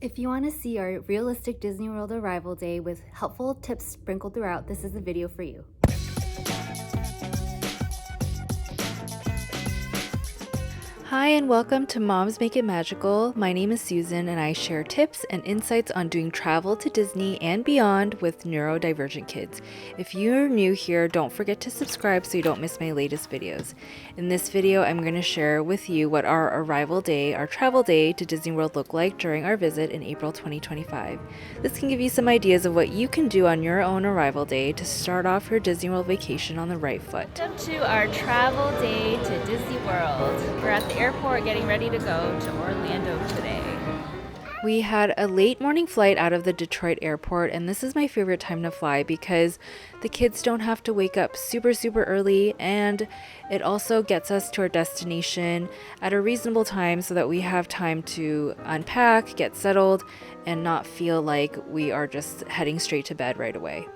If you want to see our realistic Disney World arrival day with helpful tips sprinkled throughout, this is the video for you. Hi and welcome to Moms Make It Magical. My name is Susan and I share tips and insights on doing travel to Disney and beyond with neurodivergent kids. If you're new here, don't forget to subscribe so you don't miss my latest videos. In this video, I'm going to share with you what our arrival day, our travel day to Disney World looked like during our visit in April 2025. This can give you some ideas of what you can do on your own arrival day to start off your Disney World vacation on the right foot. Welcome to our travel day to Disney World. We're at the airport getting ready to go to Orlando today. We had a late morning flight out of the Detroit airport, and this is my favorite time to fly because the kids don't have to wake up super early, and it also gets us to our destination at a reasonable time so that we have time to unpack, get settled, and not feel like we are just heading straight to bed right away.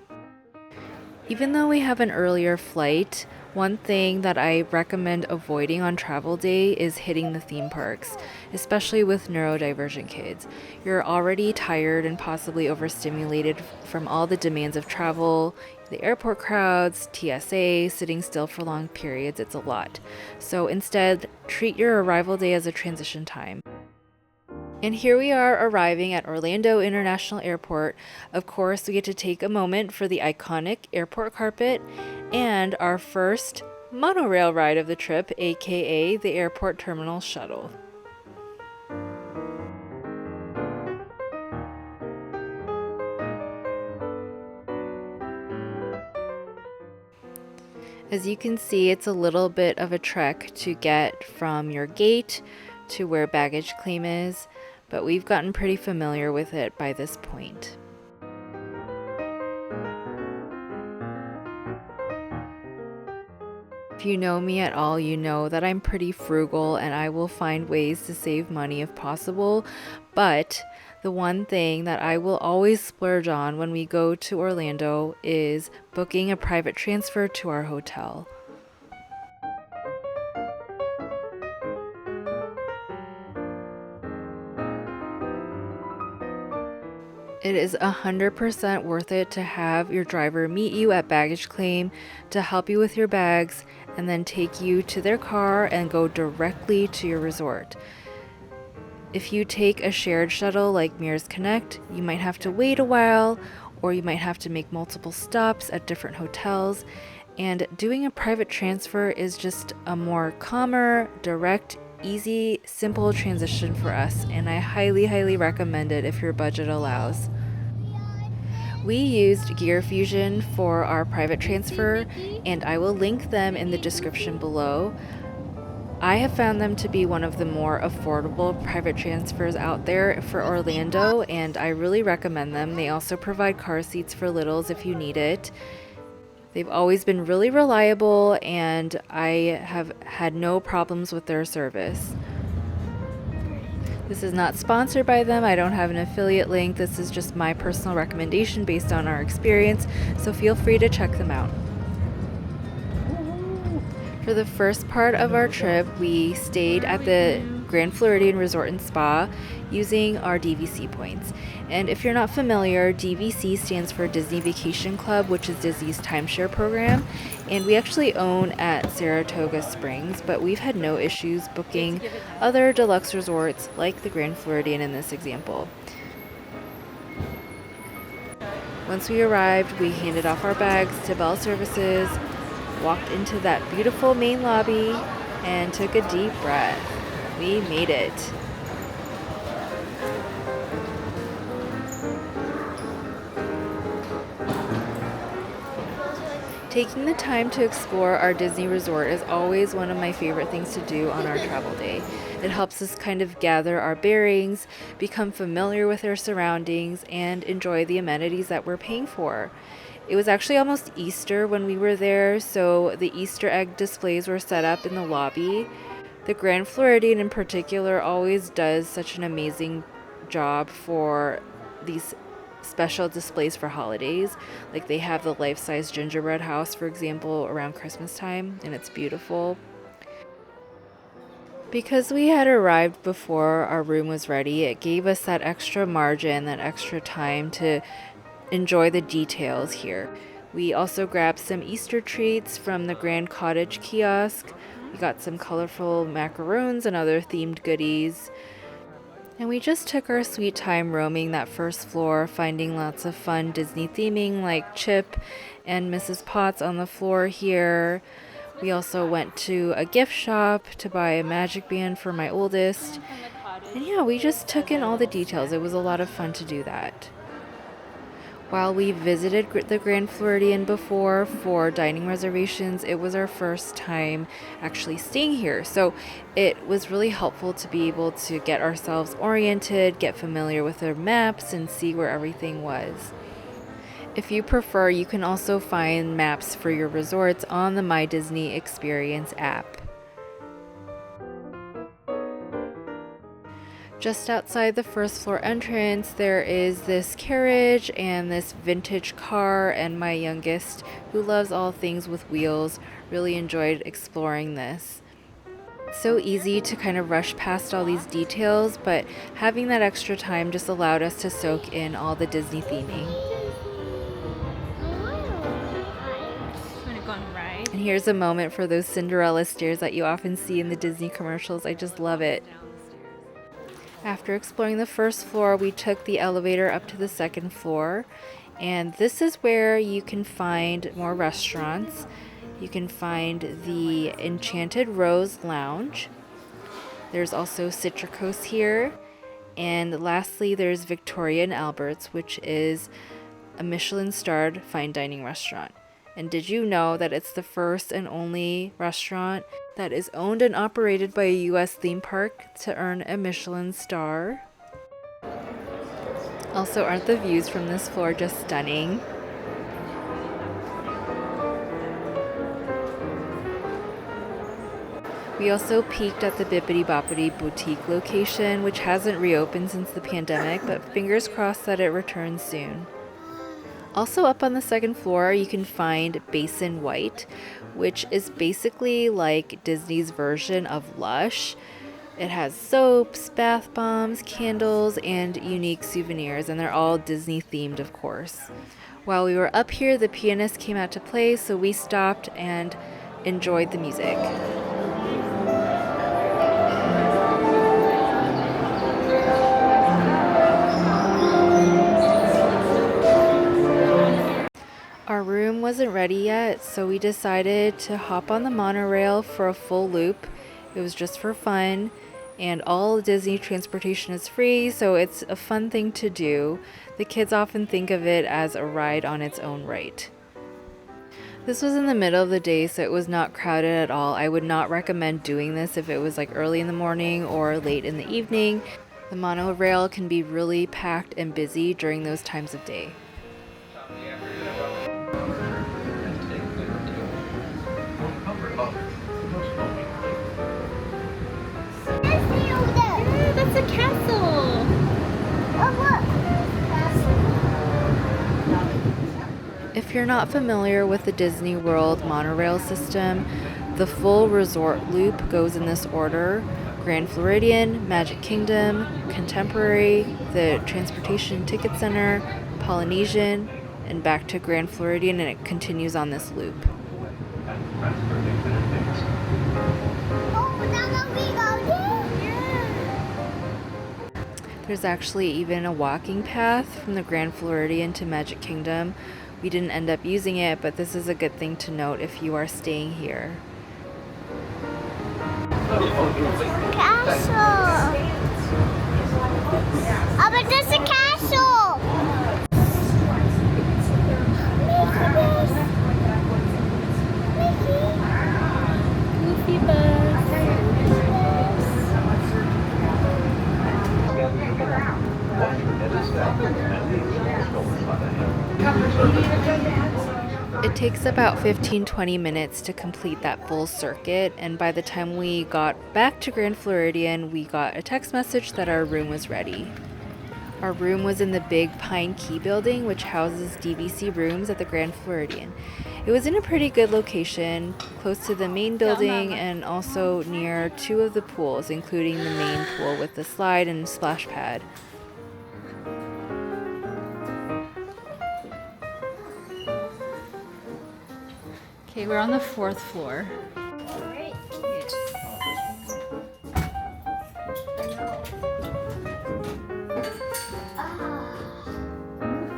Even though we have an earlier flight, one thing that I recommend avoiding on travel day is hitting the theme parks, especially with neurodivergent kids. You're already tired and possibly overstimulated from all the demands of travel, the airport crowds, TSA, sitting still for long periods. It's a lot. So instead, treat your arrival day as a transition time. And here we are arriving at Orlando International Airport. Of course, we get to take a moment for the iconic airport carpet and our first monorail ride of the trip, aka the airport terminal shuttle. As you can see, it's a little bit of a trek to get from your gate to where baggage claim is, but we've gotten pretty familiar with it by this point. If you know me at all, you know that I'm pretty frugal and I will find ways to save money if possible, but the one thing that I will always splurge on when we go to Orlando is booking a private transfer to our hotel. It is 100% worth it to have your driver meet you at baggage claim to help you with your bags and then take you to their car and go directly to your resort. If you take a shared shuttle like Mirrors Connect, you might have to wait a while, or you might have to make multiple stops at different hotels. And doing a private transfer is just a more calmer, direct, easy, simple transition for us, and I highly recommend it if your budget allows. We used Gearfusion for our private transfer, and I will link them in the description below. I have found them to be one of the more affordable private transfers out there for Orlando, and I really recommend them. They also provide car seats for littles if you need it. They've always been really reliable, and I have had no problems with their service. This is not sponsored by them. I don't have an affiliate link. This is just my personal recommendation based on our experience, so feel free to check them out. For the first part of our trip, we stayed at the Grand Floridian Resort and Spa using our DVC points. And if you're not familiar, DVC stands for Disney Vacation Club, which is Disney's timeshare program. And we actually own at Saratoga Springs, but we've had no issues booking other deluxe resorts like the Grand Floridian in this example. Once we arrived, we handed off our bags to Bell Services, walked into that beautiful main lobby, and took a deep breath. We made it. Taking the time to explore our Disney resort is always one of my favorite things to do on our travel day. It helps us kind of gather our bearings, become familiar with our surroundings, and enjoy the amenities that we're paying for. It was actually almost Easter when we were there, so the Easter egg displays were set up in the lobby. The Grand Floridian in particular always does such an amazing job for these special displays for holidays. Like they have the life-size gingerbread house, for example, around Christmas time, and it's beautiful. Because we had arrived before our room was ready, it gave us that extra margin, that extra time to enjoy the details here. We also grabbed some Easter treats from the Grand Cottage kiosk. We got some colorful macaroons and other themed goodies. And we just took our sweet time roaming that first floor, finding lots of fun Disney theming like Chip and Mrs. Potts on the floor here. We also went to a gift shop to buy a magic band for my oldest. And yeah, we just took in all the details. It was a lot of fun to do that. While we visited the Grand Floridian before for dining reservations, it was our first time actually staying here. So it was really helpful to be able to get ourselves oriented, get familiar with the maps, and see where everything was. If you prefer, you can also find maps for your resorts on the My Disney Experience app. Just outside the first floor entrance, there is this carriage and this vintage car, and my youngest, who loves all things with wheels, really enjoyed exploring this. It's so easy to kind of rush past all these details, but having that extra time just allowed us to soak in all the Disney theming. And here's a moment for those Cinderella stairs that you often see in the Disney commercials. I just love it. After exploring the first floor, we took the elevator up to the second floor, and this is where you can find more restaurants. You can find the Enchanted Rose Lounge. There's also Citricos here, and lastly there's Victoria and Albert's, which is a Michelin-starred fine dining restaurant. And did you know that it's the first and only restaurant that is owned and operated by a U.S. theme park to earn a Michelin star? Also, aren't the views from this floor just stunning? We also peeked at the Bippity Boppity Boutique location, which hasn't reopened since the pandemic, but fingers crossed that it returns soon. Also up on the second floor, you can find Basin White, which is basically like Disney's version of Lush. It has soaps, bath bombs, candles, and unique souvenirs, and they're all Disney themed, of course. While we were up here, the pianist came out to play, so we stopped and enjoyed the music. Our room wasn't ready yet, so we decided to hop on the monorail for a full loop. It was just for fun, and all Disney transportation is free, so it's a fun thing to do. The kids often think of it as a ride on its own right. This was in the middle of the day, so it was not crowded at all. I would not recommend doing this if it was like early in the morning or late in the evening. The monorail can be really packed and busy during those times of day. That's a castle. If you're not familiar with the Disney World monorail system, the full resort loop goes in this order: Grand Floridian, Magic Kingdom, Contemporary, the Transportation Ticket Center, Polynesian, and back to Grand Floridian, and it continues on this loop. There's actually even a walking path from the Grand Floridian to Magic Kingdom. We didn't end up using it, but this is a good thing to note if you are staying here. Castle! Oh, but there's a castle! Goofy bus. It takes about 15-20 minutes to complete that full circuit, and by the time we got back to Grand Floridian, we got a text message that our room was ready. Our room was in the big Pine Key building, which houses DVC rooms at the Grand Floridian. It was in a pretty good location, close to the main building and also near two of the pools, including the main pool with the slide and splash pad. Okay, we're on the 4th floor.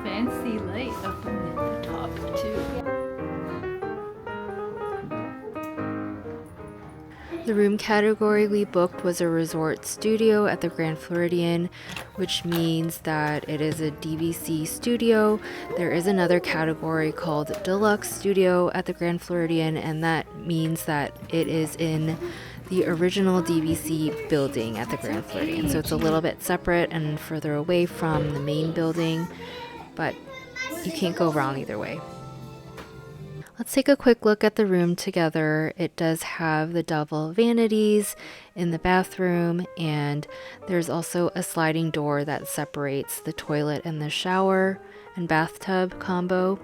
Fancy light up in the top too. The room category we booked was a resort studio at the Grand Floridian, which means that it is a DVC studio. There is another category called Deluxe Studio at the Grand Floridian, and that means that it is in the original DVC building at the Grand Floridian. So it's a little bit separate and further away from the main building, but you can't go wrong either way. Let's take a quick look at the room together. It does have the double vanities in the bathroom, and there's also a sliding door that separates the toilet and the shower and bathtub combo.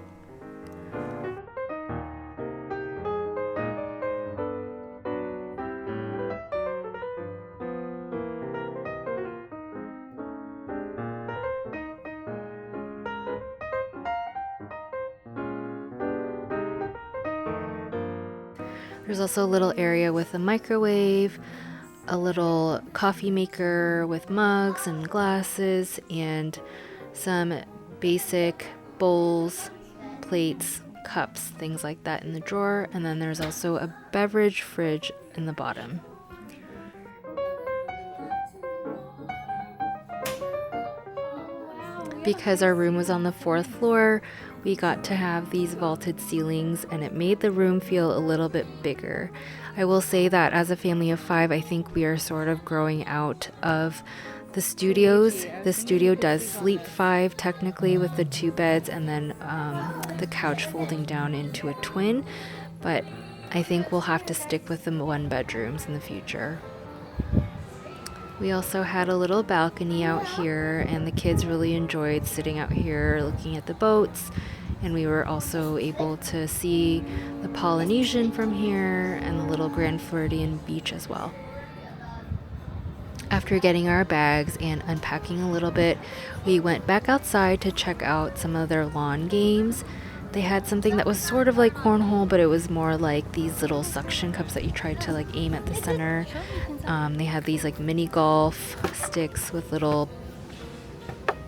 There's also a little area with a microwave, a little coffee maker with mugs and glasses, and some basic bowls, plates, cups, things like that in the drawer. And then there's also a beverage fridge in the bottom. Because our room was on the 4th floor, we got to have these vaulted ceilings, and it made the room feel a little bit bigger. I will say that as a family of 5, I think we are sort of growing out of the studios. The studio does sleep 5 technically with the 2 beds and then the couch folding down into a twin, but I think we'll have to stick with the 1 bedrooms in the future. We also had a little balcony out here, and the kids really enjoyed sitting out here looking at the boats, and we were also able to see the Polynesian from here and the little Grand Floridian beach as well. After getting our bags and unpacking a little bit, we went back outside to check out some of their lawn games. They had something that was sort of like cornhole, but it was more like these little suction cups that you tried to like aim at the center. They had these like mini golf sticks with little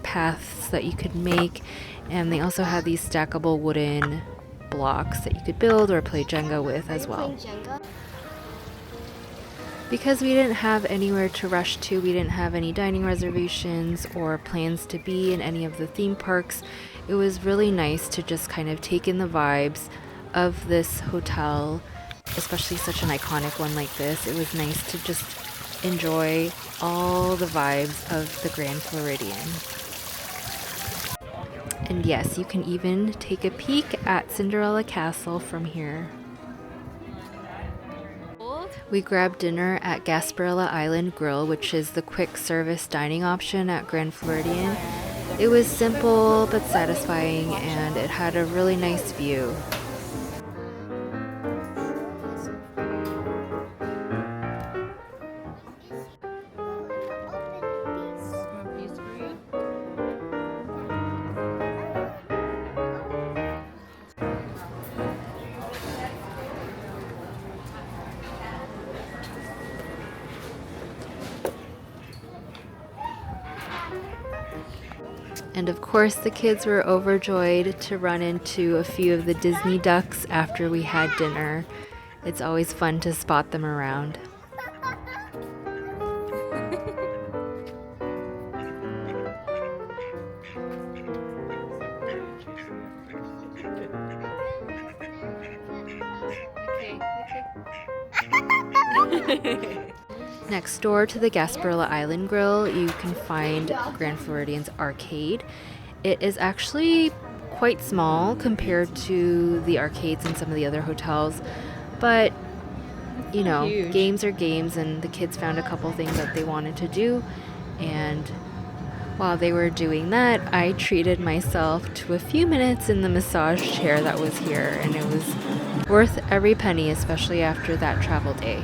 paths that you could make, and they also had these stackable wooden blocks that you could build or play Jenga with as well. Because we didn't have anywhere to rush to, we didn't have any dining reservations or plans to be in any of the theme parks, it was really nice to just kind of take in the vibes of this hotel, especially such an iconic one like this. It was nice to just enjoy all the vibes of the Grand Floridian. And yes, you can even take a peek at Cinderella Castle from here. We grabbed dinner at Gasparilla Island Grill, which is the quick service dining option at Grand Floridian. It was simple but satisfying, and it had a really nice view. And of course, the kids were overjoyed to run into a few of the Disney ducks after we had dinner. It's always fun to spot them around. Next door to the Gasparilla Island Grill, you can find Grand Floridian's arcade. It is actually quite small compared to the arcades in some of the other hotels, but you know, games are games, and the kids found a couple things that they wanted to do, and While they were doing that, I treated myself to a few minutes in the massage chair that was here, and it was worth every penny, especially after that travel day.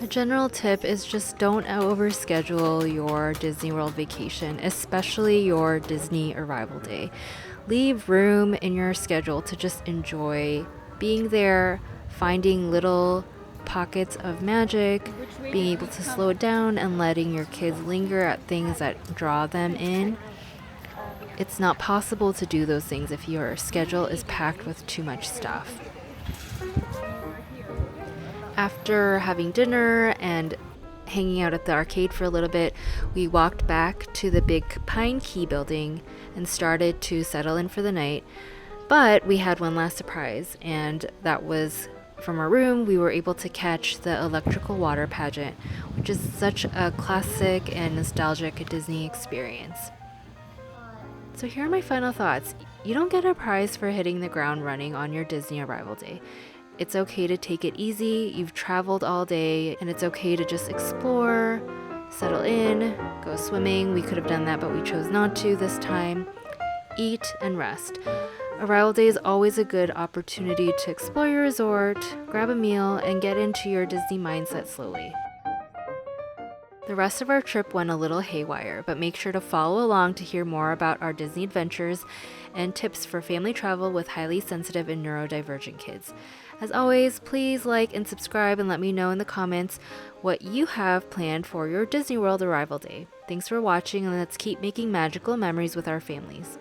A general tip is just don't overschedule your Disney World vacation, especially your Disney arrival day. Leave room in your schedule to just enjoy being there, finding little pockets of magic, being able to slow it down, and letting your kids linger at things that draw them in. It's not possible to do those things if your schedule is packed with too much stuff. After having dinner and hanging out at the arcade for a little bit, we walked back to the big Pine Key building and started to settle in for the night. But we had one last surprise, and that was from our room. We were able to catch the electrical water pageant, which is such a classic and nostalgic Disney experience. So here are my final thoughts. You don't get a prize for hitting the ground running on your Disney arrival day. It's okay to take it easy. You've traveled all day, and it's okay to just explore, settle in, go swimming. We could have done that, but we chose not to this time. Eat and rest. Arrival day is always a good opportunity to explore your resort, grab a meal, and get into your Disney mindset slowly. The rest of our trip went a little haywire, but make sure to follow along to hear more about our Disney adventures and tips for family travel with highly sensitive and neurodivergent kids. As always, please like and subscribe and let me know in the comments what you have planned for your Disney World arrival day. Thanks for watching, and let's keep making magical memories with our families.